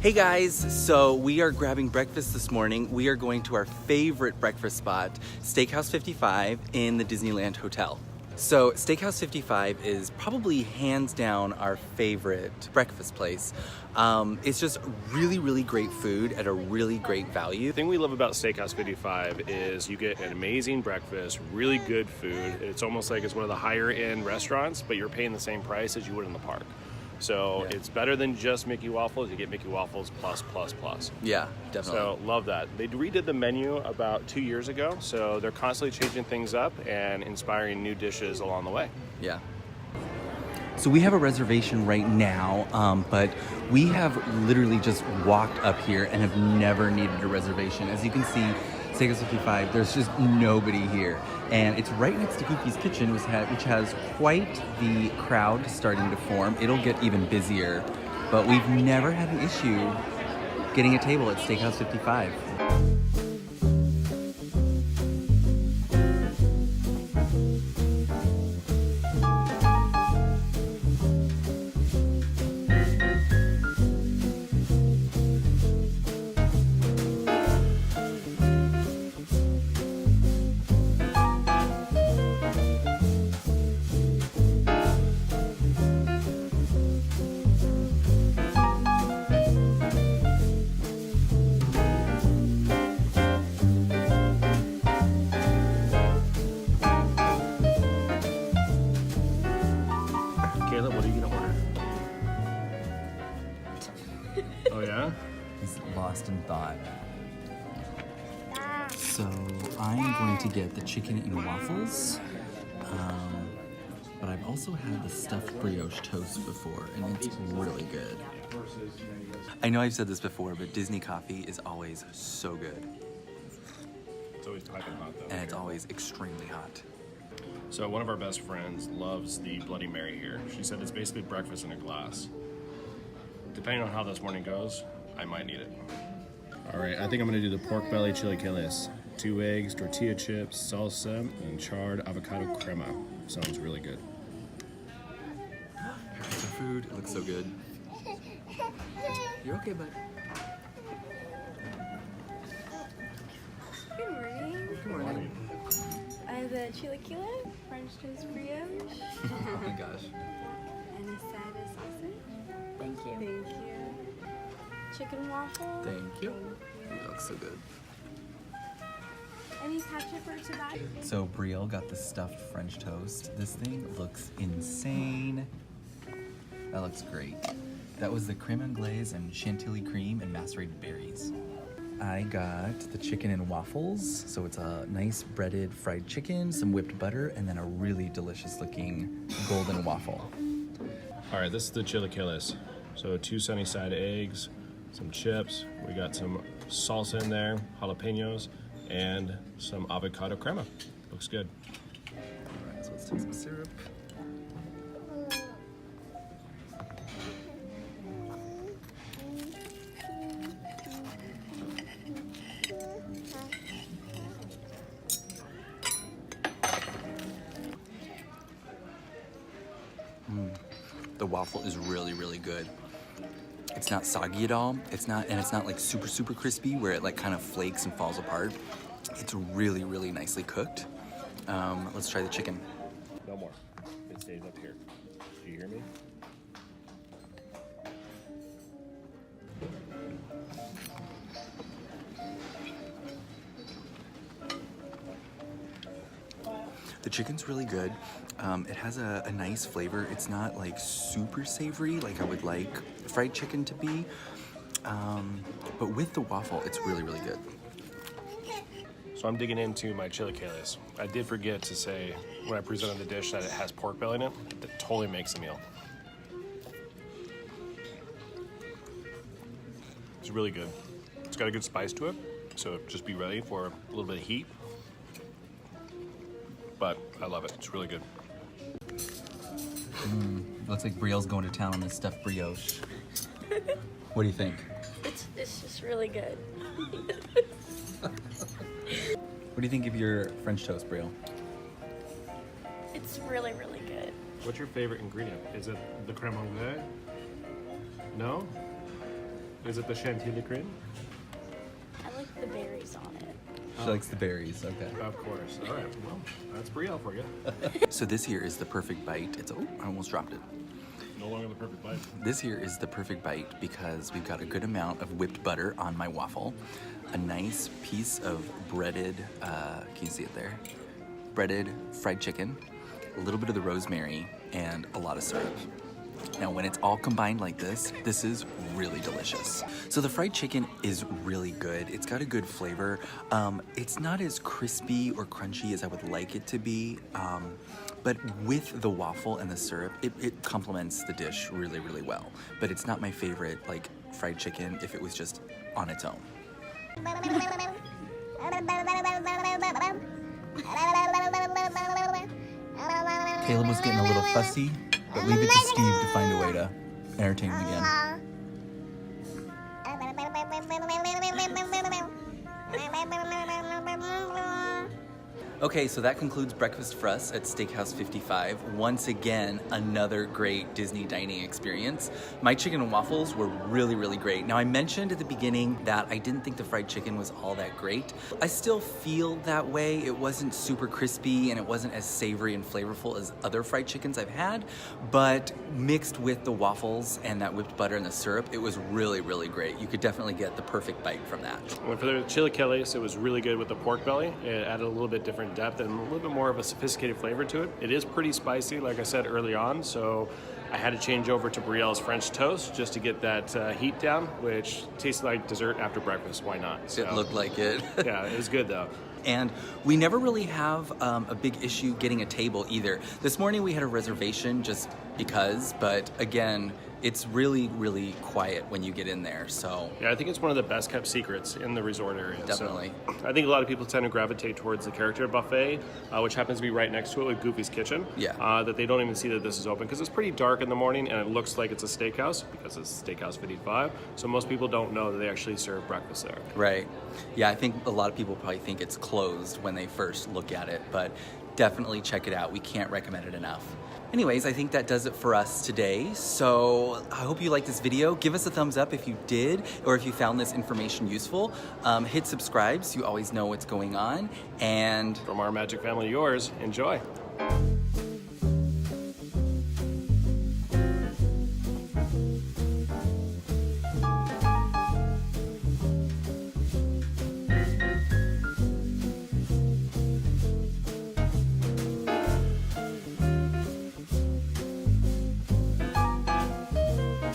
Hey guys, so we are grabbing breakfast this morning. We are going to our favorite breakfast spot, Steakhouse 55 in the Disneyland Hotel. So Steakhouse 55 is probably hands down our favorite breakfast place. It's just really great food at a really great value. The thing we love about Steakhouse 55 is you get an amazing breakfast, really good food. It's almost like it's one of the higher end restaurants, but you're paying the same price as you would in the park. So It's better than just Mickey Waffles. You get Mickey Waffles plus. Yeah, definitely. So love that. They redid the menu about 2 years ago. So they're constantly changing things up and inspiring new dishes along the way. Yeah. So we have a reservation right now, but we have literally just walked up here and have never needed a reservation. As you can see, Steakhouse 55, there's just nobody here. And it's right next to Goofy's Kitchen, which has quite the crowd starting to form. It'll get even busier, but we've never had an issue getting a table at Steakhouse 55. What are you gonna order? Oh yeah? He's lost in thought. So I'm going to get the chicken and waffles, but I've also had the stuffed brioche toast before, and it's really good. I know I've said this before, but Disney coffee is always so good. It's always piping hot though. And it's always extremely hot. So one of our best friends loves the Bloody Mary here. She said it's basically breakfast in a glass. Depending on how this morning goes, I might need it. All right, I think I'm gonna do the pork belly chilaquiles. 2 eggs, tortilla chips, salsa, and charred avocado crema. Sounds really good. Here's some food. It looks so good. You're okay, bud. Good morning. Good morning. I have the chilaquiles, French toast brioche, Oh my gosh. and a side of sausage. Thank you. Thank you. Chicken waffle. Thank you. It looks so good. Any ketchup or tobacco? So Brielle got the stuffed French toast. This thing looks insane. That looks great. That was the creme anglaise and chantilly cream and macerated berries. I got the chicken and waffles. So it's a nice breaded fried chicken, some whipped butter, and then a really delicious looking golden waffle. All right, this is the chilaquiles. So 2 sunny side eggs, some chips. We got some salsa in there, jalapenos, and some avocado crema. Looks good. All right, so let's take some syrup. The waffle is really good. It's not soggy at all. It's not like super crispy where it like kind of flakes and falls apart. It's really nicely cooked. Let's try the chicken. No more. It stays up here. Do you hear me? The chicken's really good. It has a nice flavor. It's not like super savory like I would like fried chicken to be. But with the waffle, it's really good. So I'm digging into my chilaquiles. I did forget to say when I presented the dish that it has pork belly in it. That totally makes the meal. It's really good. It's got a good spice to it, so just be ready for a little bit of heat. But I love it. It's really good. Looks like Brielle's going to town on this stuffed brioche. What do you think? It's just really good. What do you think of your French toast, Brielle? It's really good. What's your favorite ingredient? Is it the creme anglaise? No? Is it the chantilly cream? I like the berries on it. She likes the berries, okay. Of course. All right. Well, that's Brielle for you. So this here is the perfect bite. Oh, I almost dropped it. No longer the perfect bite. This here is the perfect bite because we've got a good amount of whipped butter on my waffle, a nice piece of breaded, can you see it there? Breaded fried chicken, a little bit of the rosemary, and a lot of syrup. Now, when it's all combined like this is really delicious. So the fried chicken is really good. It's got a good flavor. It's not as crispy or crunchy as I would like it to be, but with the waffle and the syrup, it complements the dish really, really well. But it's not my favorite, like, fried chicken if it was just on its own. Caleb was getting a little fussy, but leave it to Steve to find a way to entertain him again. Okay, so that concludes breakfast for us at Steakhouse 55. Once again, another great Disney dining experience. My chicken and waffles were really, really great. Now, I mentioned at the beginning that I didn't think the fried chicken was all that great. I still feel that way. It wasn't super crispy and it wasn't as savory and flavorful as other fried chickens I've had, but mixed with the waffles and that whipped butter and the syrup, it was really, really great. You could definitely get the perfect bite from that. Well, for the chilaquiles, it was really good with the pork belly. It added a little bit different depth and a little bit more of a sophisticated flavor to it. It is pretty spicy, like I said early on, so I had to change over to Brielle's French toast just to get that heat down, which tasted like dessert after breakfast. Why not? So, It looked like it. yeah, it was good though. And we never really have a big issue getting a table either. This morning we had a reservation just because, but again, it's really, really quiet when you get in there, so. Yeah, I think it's one of the best kept secrets in the resort area. Definitely. So I think a lot of people tend to gravitate towards the character buffet, which happens to be right next to it with Goofy's Kitchen. Yeah. That they don't even see that this is open because it's pretty dark in the morning and it looks like it's a steakhouse because it's Steakhouse 55. So most people don't know that they actually serve breakfast there. Right. Yeah, I think a lot of people probably think it's closed when they first look at it, but definitely check it out. We can't recommend it enough. Anyways, I think that does it for us today. So I hope you liked this video. Give us a thumbs up if you did, or if you found this information useful. Hit subscribe so you always know what's going on. And From our magic family to yours, enjoy.